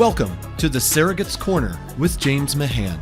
Welcome to the Surrogate's Corner with James Mahan.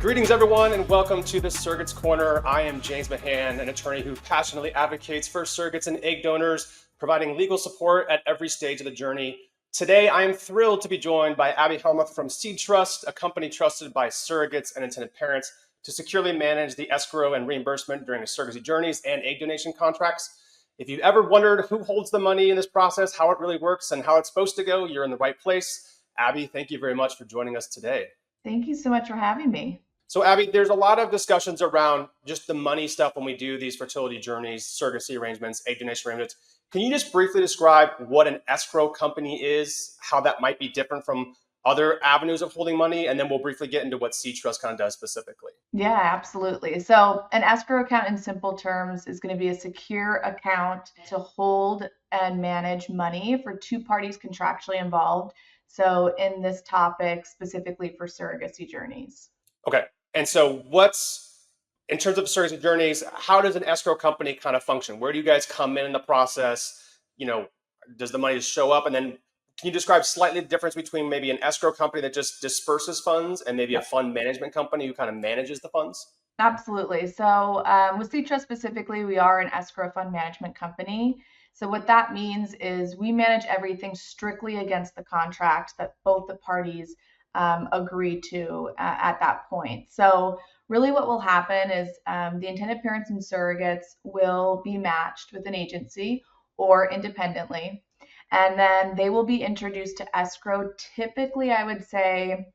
Greetings, everyone, and welcome to the Surrogate's Corner. I am James Mahan, an attorney who passionately advocates for surrogates and egg donors, providing legal support at every stage of the journey. Today, I am thrilled to be joined by Abby Helmuth from SeedTrust, a company trusted by surrogates and intended parents to securely manage the escrow and reimbursement during the surrogacy journeys and egg donation contracts. If you've ever wondered who holds the money in this process, how it really works, and how it's supposed to go, you're in the right place. Abby, thank you very much for joining us today. Thank you so much for having me. So Abby, there's a lot of discussions around just the money stuff when we do these fertility journeys, surrogacy arrangements, egg donation arrangements. Can you just briefly describe what an escrow company is, how that might be different from other avenues of holding money, and then we'll briefly get into what SeedTrust kind of does specifically. Yeah, absolutely. So an escrow account in simple terms is going to be a secure account to hold and manage money for two parties contractually involved. So in this topic, specifically for surrogacy journeys. Okay. And so in terms of surrogacy journeys, how does an escrow company kind of function? Where do you guys come in the process? Does the money just show up? And then can you describe slightly the difference between maybe an escrow company that just disperses funds and maybe a fund management company who kind of manages the funds? Absolutely. So with SeedTrust specifically, we are an escrow fund management company. So what that means is we manage everything strictly against the contract that both the parties agree to at that point. So really what will happen is the intended parents and surrogates will be matched with an agency or independently. And then they will be introduced to escrow, typically, I would say,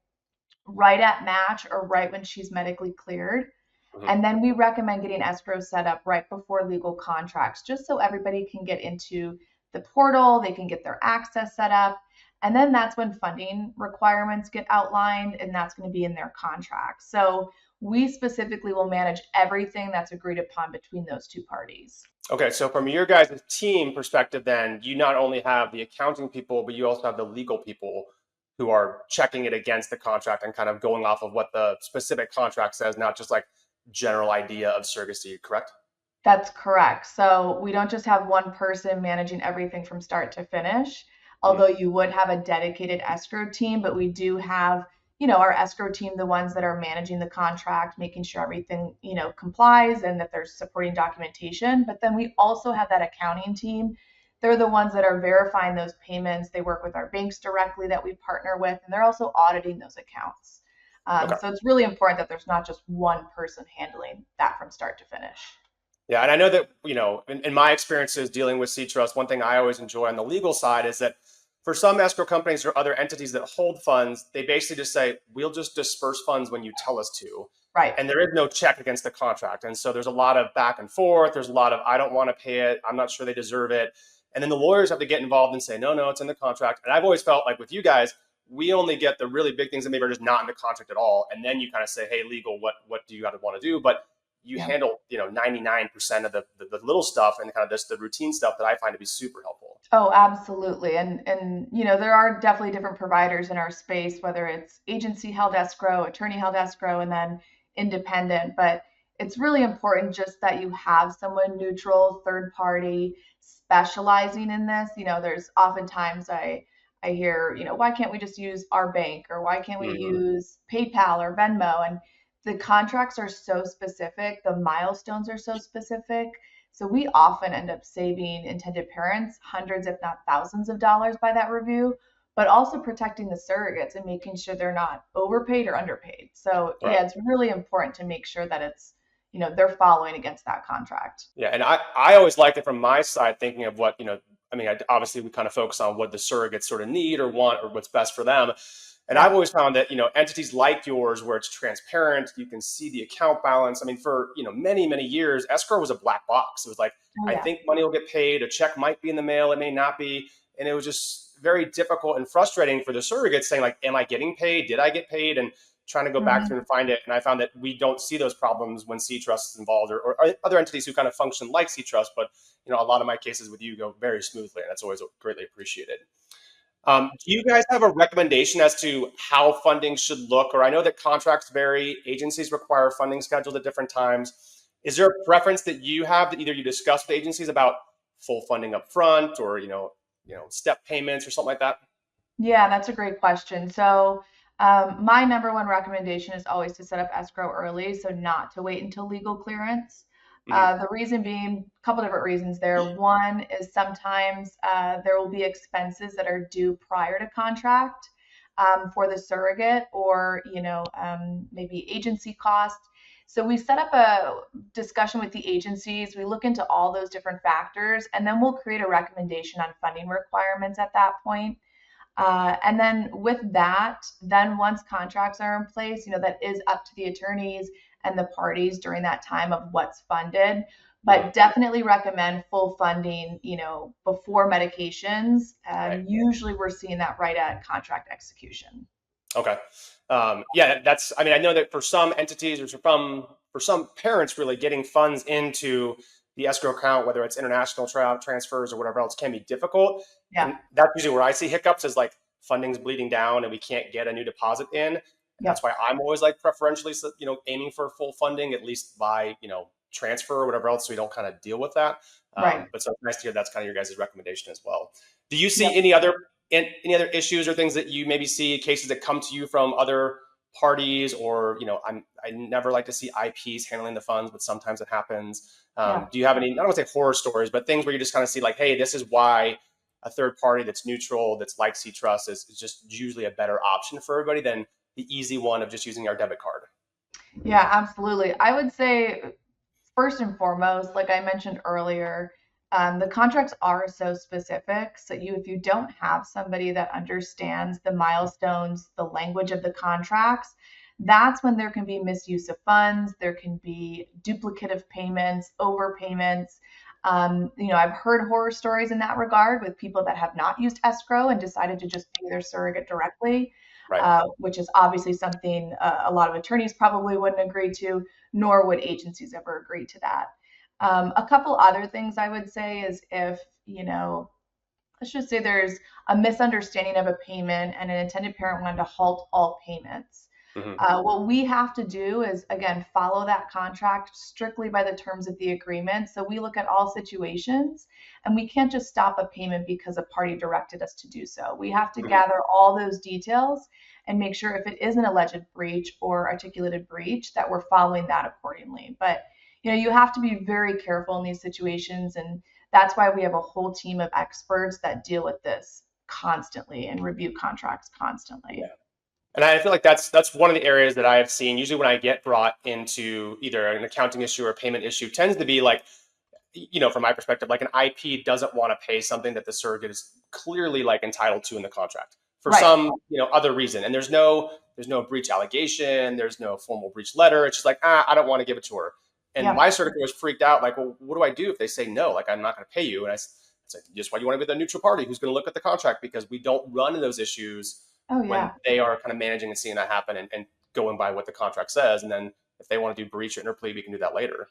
right at match or right when she's medically cleared. Mm-hmm. And then we recommend getting escrow set up right before legal contracts, just so everybody can get into the portal, they can get their access set up. And then that's when funding requirements get outlined, and that's going to be in their contract. So we specifically will manage everything that's agreed upon between those two parties. Okay, so from your guys' team perspective, then you not only have the accounting people, but you also have the legal people who are checking it against the contract and kind of going off of what the specific contract says, not just like general idea of surrogacy, correct? That's correct. So we don't just have one person managing everything from start to finish, although you would have a dedicated escrow team, but we do have our escrow team, the ones that are managing the contract, making sure everything, complies and that there's supporting documentation. But then we also have that accounting team. They're the ones that are verifying those payments. They work with our banks directly that we partner with, and they're also auditing those accounts. So it's really important that there's not just one person handling that from start to finish. Yeah, and I know that, in my experiences dealing with SeedTrust, one thing I always enjoy on the legal side is that for some escrow companies or other entities that hold funds, they basically just say, we'll just disperse funds when you tell us to. Right. And there is no check against the contract. And so there's a lot of back and forth. There's a lot of, I don't want to pay it. I'm not sure they deserve it. And then the lawyers have to get involved and say, no, it's in the contract. And I've always felt like with you guys, we only get the really big things that maybe are just not in the contract at all. And then you kind of say, hey, legal, what do you want to do? But you handle, 99% of the little stuff and kind of just the routine stuff that I find to be super helpful. Oh, absolutely. And there are definitely different providers in our space, whether it's agency held escrow, attorney held escrow, and then independent. But it's really important just that you have someone neutral, third party, specializing in this. There's oftentimes I hear, why can't we just use our bank, or why can't we use PayPal or Venmo? And the contracts are so specific, the milestones are so specific. So we often end up saving intended parents hundreds, if not thousands of dollars by that review, but also protecting the surrogates and making sure they're not overpaid or underpaid. So yeah, it's really important to make sure that it's, they're following against that contract. Yeah. And I always liked it from my side, thinking of what, obviously we kind of focus on what the surrogates sort of need or want or what's best for them. And I've always found that, entities like yours where it's transparent, you can see the account balance. For, many, many years, escrow was a black box. It was like, I think money will get paid. A check might be in the mail. It may not be. And it was just very difficult and frustrating for the surrogates saying like, am I getting paid? Did I get paid? And trying to go back through and find it. And I found that we don't see those problems when SeedTrust is involved or other entities who kind of function like SeedTrust. But, a lot of my cases with you go very smoothly. And that's always greatly appreciated. Do you guys have a recommendation as to how funding should look? Or I know that contracts vary, agencies require funding schedules at different times. Is there a preference that you have that either you discuss with agencies about full funding up front or, step payments or something like that? Yeah, that's a great question. So, my number one recommendation is always to set up escrow early, so not to wait until legal clearance. Hmm. The reason being, a couple different reasons there. One is sometimes there will be expenses that are due prior to contract for the surrogate, or maybe agency cost. So we set up a discussion with the agencies. We look into all those different factors, and then we'll create a recommendation on funding requirements at that point. And then with that, then once contracts are in place, that is up to the attorneys and the parties during that time of what's funded. Hmm. But definitely recommend full funding, before medications. Right. Usually we're seeing that right at contract execution. Okay. Yeah, that's, I mean, I know that for some entities or for some parents, really getting funds into the escrow account, whether it's international transfers or whatever else, can be difficult. Yeah. And that's usually where I see hiccups, is like funding's bleeding down and we can't get a new deposit in. And that's Yep. why I'm always like preferentially, aiming for full funding, at least by, transfer or whatever else, so we don't kind of deal with that. Right. But so it's nice to hear that's kind of your guys' recommendation as well. Do you see Yep. any other issues or things that you maybe see, cases that come to you from other parties, or I never like to see IPs handling the funds, but sometimes it happens. Yeah. Do you have any, I don't want to say horror stories, but things where you just kind of see like, hey, this is why a third party that's neutral, that's like SeedTrust, is just usually a better option for everybody than the easy one of just using our debit card? Yeah, absolutely. I would say first and foremost, like I mentioned earlier, the contracts are so specific. So if you don't have somebody that understands the milestones, the language of the contracts, that's when there can be misuse of funds. There can be duplicative payments, overpayments. I've heard horror stories in that regard with people that have not used escrow and decided to just pay their surrogate directly, Right. which is obviously something a lot of attorneys probably wouldn't agree to, nor would agencies ever agree to that. A couple other things I would say is if, let's just say there's a misunderstanding of a payment and an intended parent wanted to halt all payments. Hmm. What we have to do is, again, follow that contract strictly by the terms of the agreement. So we look at all situations, and we can't just stop a payment because a party directed us to do so. We have to Hmm. gather all those details and make sure if it is an alleged breach or articulated breach that we're following that accordingly. But you have to be very careful in these situations, and that's why we have a whole team of experts that deal with this constantly and review contracts constantly. And I feel like that's one of the areas that I have seen. Usually, when I get brought into either an accounting issue or a payment issue, tends to be like, from my perspective, like an IP doesn't want to pay something that the surrogate is clearly like entitled to in the contract for Right. some other reason, and there's no breach allegation, there's no formal breach letter. It's just like, I don't want to give it to her. And Yeah. my surrogate was freaked out, like, well, what do I do if they say no? Like, I'm not going to pay you. And it's like, just why do you want to be the neutral party who's going to look at the contract, because we don't run in those issues Oh, when yeah. they are kind of managing and seeing that happen, and going by what the contract says. And then if they want to do breach or interplea, we can do that later.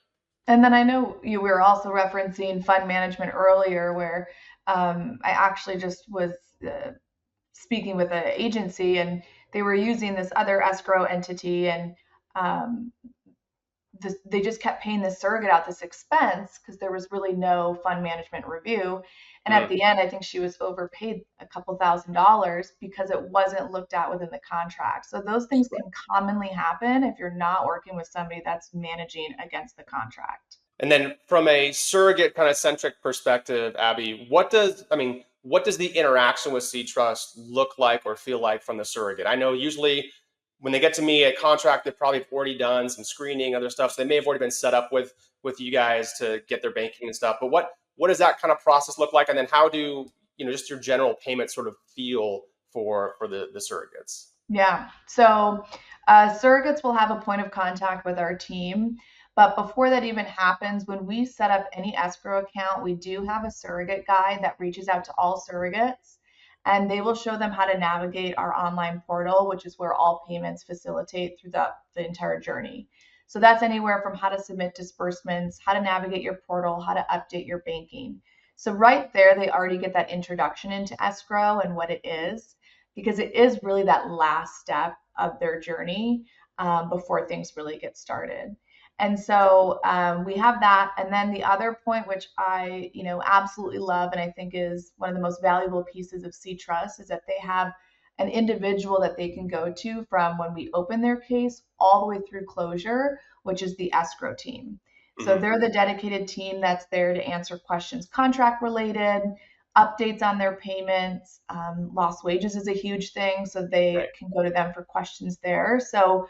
And then I know you were also referencing fund management earlier, where I actually just was speaking with an agency, and they were using this other escrow entity, and um, they just kept paying the surrogate out this expense because there was really no fund management review. And at Mm. the end, I think she was overpaid a couple $1,000s because it wasn't looked at within the contract. So those things can commonly happen if you're not working with somebody that's managing against the contract. And then from a surrogate kind of centric perspective, Abby, what does the interaction with SeedTrust look like or feel like from the surrogate? I know usually when they get to me, a contract, they've probably already done some screening, other stuff. So they may have already been set up with you guys to get their banking and stuff. But what does that kind of process look like? And then how do just your general payment sort of feel for the surrogates? Yeah. So surrogates will have a point of contact with our team. But before that even happens, when we set up any escrow account, we do have a surrogate guide that reaches out to all surrogates, and they will show them how to navigate our online portal, which is where all payments facilitate through the entire journey. So that's anywhere from how to submit disbursements, how to navigate your portal, how to update your banking. So right there, they already get that introduction into escrow and what it is, because it is really that last step of their journey before things really get started. And so we have that. And then the other point, which I, absolutely love, and I think is one of the most valuable pieces of SeedTrust, is that they have an individual that they can go to from when we open their case all the way through closure, which is the escrow team. So they're the dedicated team that's there to answer questions contract related, updates on their payments. Lost wages is a huge thing, so they can go to them for questions there. So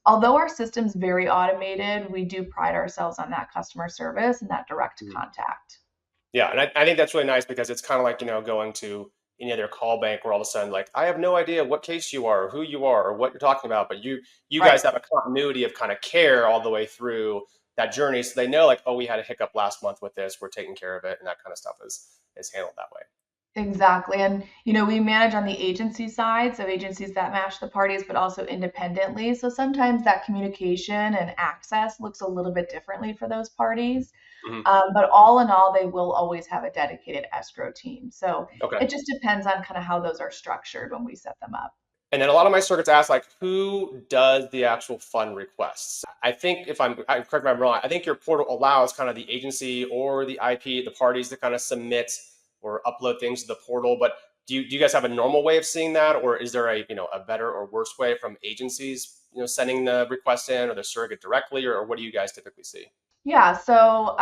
although our system's very automated, we do pride ourselves on that customer service and that direct contact. Yeah, and I think that's really nice because it's kind of like, going to any other call bank where all of a sudden, like, I have no idea what case you are, or who you are, or what you're talking about, but you Right. guys have a continuity of kind of care all the way through that journey, so they know, like, oh, we had a hiccup last month with this, we're taking care of it, and that kind of stuff is handled that way. Exactly. And, we manage on the agency side, so agencies that match the parties, but also independently. So sometimes that communication and access looks a little bit differently for those parties. Hmm. But all in all, they will always have a dedicated escrow team. So Okay. it just depends on kind of how those are structured when we set them up. And then a lot of my circuits ask, like, who does the actual fund requests? I think correct me if I'm wrong, I think your portal allows kind of the agency or the IP, the parties to kind of submit or upload things to the portal. But do you guys have a normal way of seeing that? Or is there a better or worse way from agencies, sending the request in, or the surrogate directly, or what do you guys typically see? Yeah, so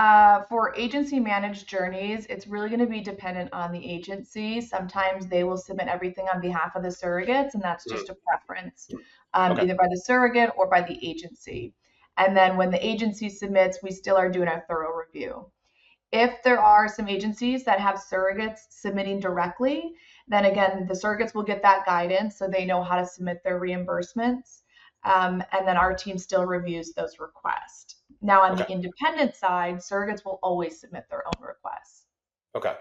for agency managed journeys, it's really going to be dependent on the agency. Sometimes they will submit everything on behalf of the surrogates, and that's Mhm. just a preference, Okay. either by the surrogate or by the agency. And then when the agency submits, we still are doing a thorough review. If there are some agencies that have surrogates submitting directly, then again, the surrogates will get that guidance so they know how to submit their reimbursements. And then our team still reviews those requests. Now, on the Okay. independent side, surrogates will always submit their own requests. Okay.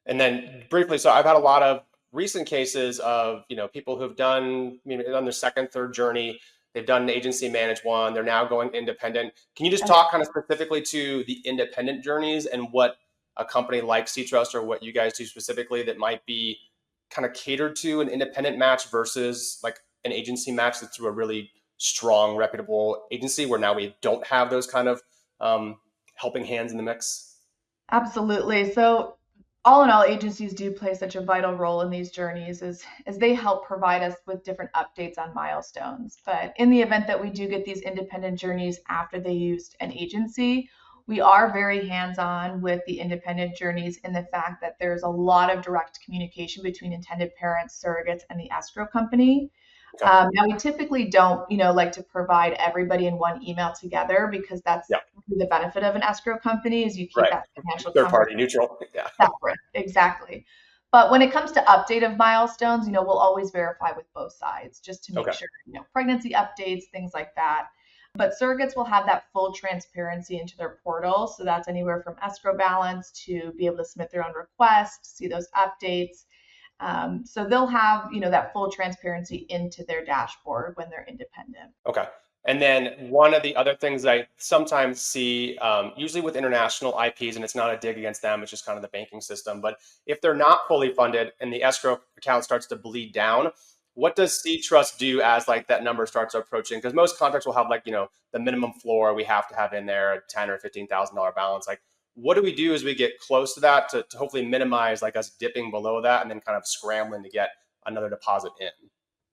And then briefly, so I've had a lot of recent cases of, people who've done, on their second, third journey, they've done an agency managed one, they're now going independent. Can you just talk kind of specifically to the independent journeys and what a company like SeedTrust or what you guys do specifically that might be kind of catered to an independent match versus like an agency match that's through a really strong, reputable agency where now we don't have those kind of helping hands in the mix? Absolutely. So, all in all, agencies do play such a vital role in these journeys as they help provide us with different updates on milestones. But in the event that we do get these independent journeys after they used an agency, we are very hands-on with the independent journeys in the fact that there's a lot of direct communication between intended parents, surrogates, and the escrow company. Okay. Now we typically don't, like to provide everybody in one email together because that's Yeah. the benefit of an escrow company is you keep Right. that financial Third conversation party neutral. Yeah. separate. Exactly. But when it comes to update of milestones, we'll always verify with both sides just to make Okay. sure, pregnancy updates, things like that. But surrogates will have that full transparency into their portal. So that's anywhere from escrow balance to be able to submit their own request, see those updates. So they'll have, that full transparency into their dashboard when they're independent. Okay. And then one of the other things I sometimes see, usually with international IPs, and it's not a dig against them, it's just kind of the banking system. But if they're not fully funded and the escrow account starts to bleed down, what does SeedTrust do as like that number starts approaching? Because most contracts will have like, the minimum floor we have to have in there, a $10,000 or $15,000 balance. Like, what do we do as we get close to that to hopefully minimize like us dipping below that and then kind of scrambling to get another deposit in?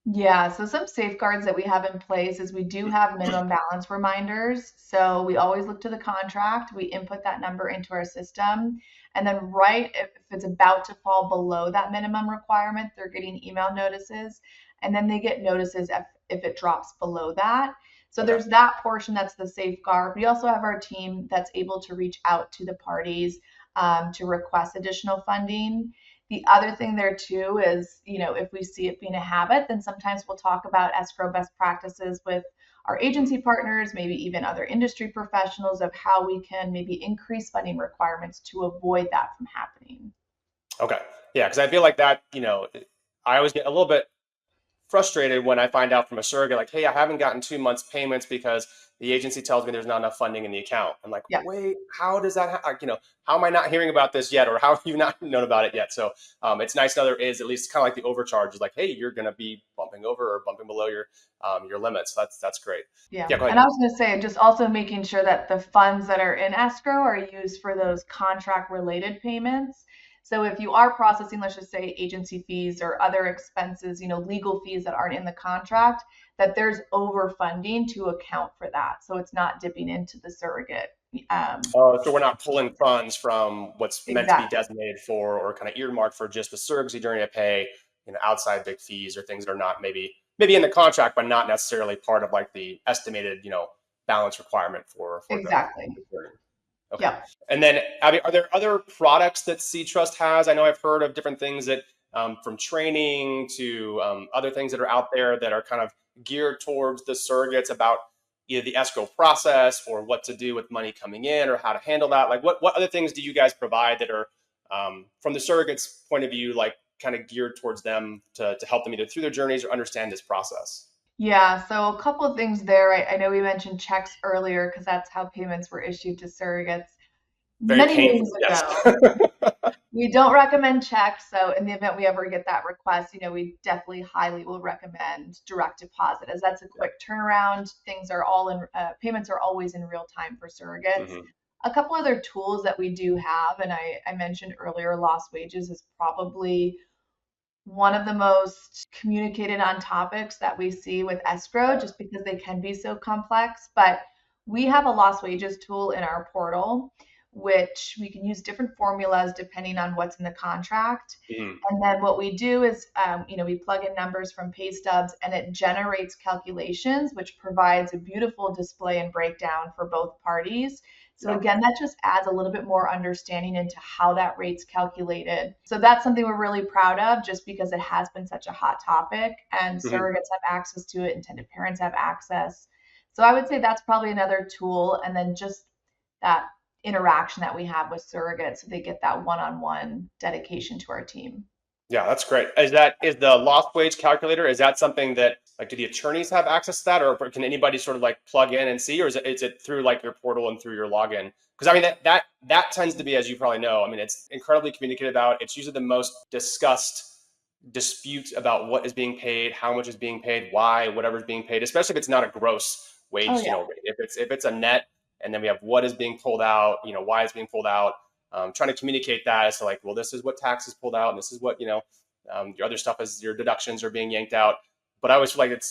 Yeah, so some safeguards that we have in place is we do have minimum balance reminders. So we always look to the contract, we input that number into our system, and then right if it's about to fall below that minimum requirement, they're getting email notices, and then they get notices if it drops below that. So Okay. there's that portion that's the safeguard. We also have our team that's able to reach out to the parties to request additional funding. The other thing there too is, if we see it being a habit, then sometimes we'll talk about escrow best practices with our agency partners, maybe even other industry professionals of how we can maybe increase funding requirements to avoid that from happening. Okay. Yeah, because I feel like that, I always get a little bit frustrated when I find out from a surrogate, like, hey, I haven't gotten 2 months payments because the agency tells me there's not enough funding in the account. I'm like, Yeah. wait, how does that, how am I not hearing about this yet? Or how have you not known about it yet? So it's nice to know there is at least kind of like the overcharge is like, hey, you're going to be bumped bumping over or bumping below your limits. That's great. Yeah. Yeah, go And ahead. I was going to say, just also making sure that the funds that are in escrow are used for those contract related payments. So if you are processing, let's just say agency fees or other expenses, legal fees that aren't in the contract, that there's overfunding to account for that. So it's not dipping into the surrogate. So we're not pulling funds from what's meant to be Exactly. designated for or kind of earmarked for just the surrogacy journey to pay, outside big fees or things that are not maybe in the contract, but not necessarily part of like the estimated, balance requirement for Exactly. the journey. Okay. Yep. And then, Abby, are there other products that SeedTrust has? I know I've heard of different things that, from training to other things that are out there that are kind of geared towards the surrogates about either the escrow process or what to do with money coming in or how to handle that. Like, what other things do you guys provide that are, from the surrogates' point of view, like kind of geared towards them to help them either through their journeys or understand this process? Yeah, so a couple of things there. I know we mentioned checks earlier because that's how payments were issued to surrogates Very many painful, moons yes. ago. We don't recommend checks. So in the event we ever get that request, we definitely highly will recommend direct deposit as that's a quick turnaround. Things are all in, payments are always in real time for surrogates. Mhm. A couple other tools that we do have, and I mentioned earlier, lost wages is probably one of the most communicated on topics that we see with escrow just because they can be so complex. But we have a lost wages tool in our portal, which we can use different formulas depending on what's in the contract. Mhm. And then what we do is, we plug in numbers from pay stubs and it generates calculations, which provides a beautiful display and breakdown for both parties. So Yeah. again, that just adds a little bit more understanding into how that rate's calculated. So that's something we're really proud of just because it has been such a hot topic and Mhm. surrogates have access to it, intended parents have access. So I would say that's probably another tool. And then just that interaction that we have with surrogates so they get that one-on-one dedication to our team. Yeah, that's great. Is the lost wage calculator, is that something that like do the attorneys have access to that or can anybody sort of like plug in and see, or is it through like your portal and through your login? Because I mean that tends to be, as you probably know, I mean it's incredibly communicated about. It's usually the most discussed dispute about what is being paid, how much is being paid, why, whatever's being paid, especially if it's not a gross Oh wage, yeah. rate. If it's a net, and then we have what is being pulled out, why it's being pulled out. Trying to communicate that as to like, well, this is what tax is pulled out, and this is what your other stuff is your deductions are being yanked out. But I always feel like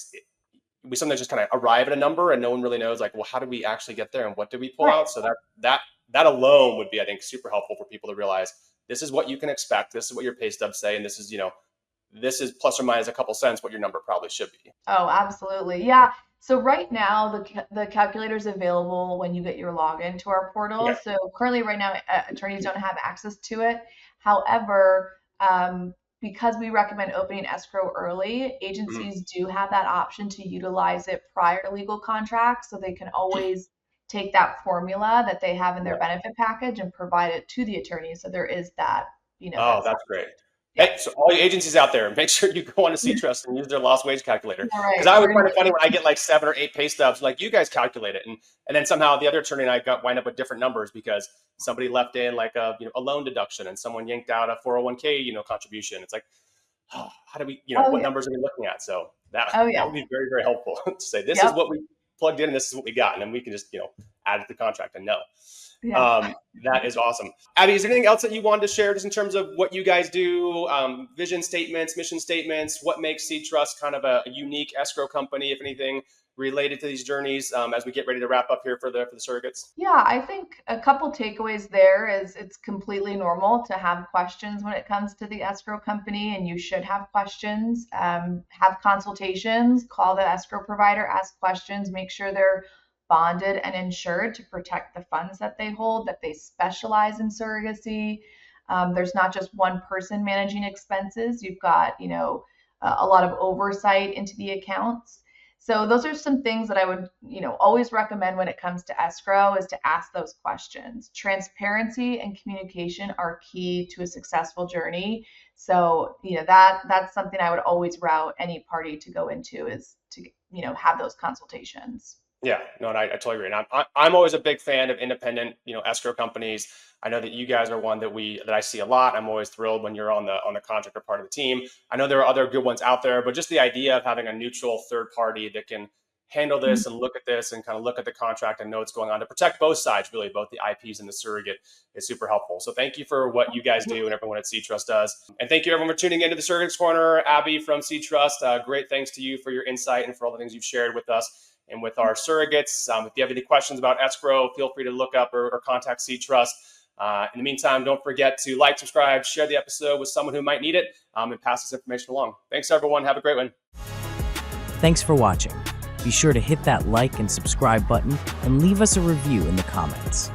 we sometimes just kind of arrive at a number, and no one really knows like, well, how did we actually get there, and what did we pull Right. out? So that alone would be, I think, super helpful for people to realize this is what you can expect, this is what your pay stubs say, and this is plus or minus a couple cents what your number probably should be. Oh, absolutely. Yeah. So right now, the calculator is available when you get your login to our portal. Okay. So currently, right now, attorneys don't have access to it. However, because we recommend opening escrow early, Mhm. agencies do have that option to utilize it prior to legal contracts. So they can always take that formula that they have in their Yeah. benefit package and provide it to the attorney. So there is that, Oh, that's great. yeah. Hey, so all you agencies out there, make sure you go on to SeedTrust and use their lost wage calculator. All Because right. I always We're find gonna it funny when I get like 7 or 8 pay stubs, like you guys calculate it, and then somehow the other attorney and I wind up with different numbers because somebody left in like a loan deduction and someone yanked out a 401k contribution. It's like, oh, how do we oh what yeah. numbers are we looking at? So that Oh that yeah. would be very, very helpful to say this is Yep. what we plugged in and this is what we got, and then we can just add it to the contract and know. Yeah. That is awesome. Abby, is there anything else that you wanted to share just in terms of what you guys do, vision statements, mission statements, what makes SeedTrust kind of a unique escrow company, if anything, related to these journeys as we get ready to wrap up here for the surrogates? Yeah, I think a couple takeaways there is it's completely normal to have questions when it comes to the escrow company, and you should have questions. Have consultations, call the escrow provider, ask questions, make sure they're bonded and insured to protect the funds that they hold, that they specialize in surrogacy. There's not just one person managing expenses. You've got, a lot of oversight into the accounts. So those are some things that I would, always recommend when it comes to escrow is to ask those questions. Transparency and communication are key to a successful journey. So, that's something I would always route any party to go into is to, have those consultations. Yeah, no, and I totally agree. And I'm always a big fan of independent, escrow companies. I know that you guys are one that I see a lot. I'm always thrilled when you're on the contractor part of the team. I know there are other good ones out there, but just the idea of having a neutral third party that can handle this and look at this and kind of look at the contract and know what's going on to protect both sides, really, both the IPs and the surrogate, is super helpful. So thank you for what you guys do and everyone at SeedTrust does. And thank you everyone for tuning into the Surrogates Corner. Abby from SeedTrust, great thanks to you for your insight and for all the things you've shared with us and with our surrogates. If you have any questions about escrow, feel free to look up or contact SeedTrust. In the meantime, don't forget to like, subscribe, share the episode with someone who might need it, and pass this information along. Thanks, everyone. Have a great one. Thanks for watching. Be sure to hit that like and subscribe button and leave us a review in the comments.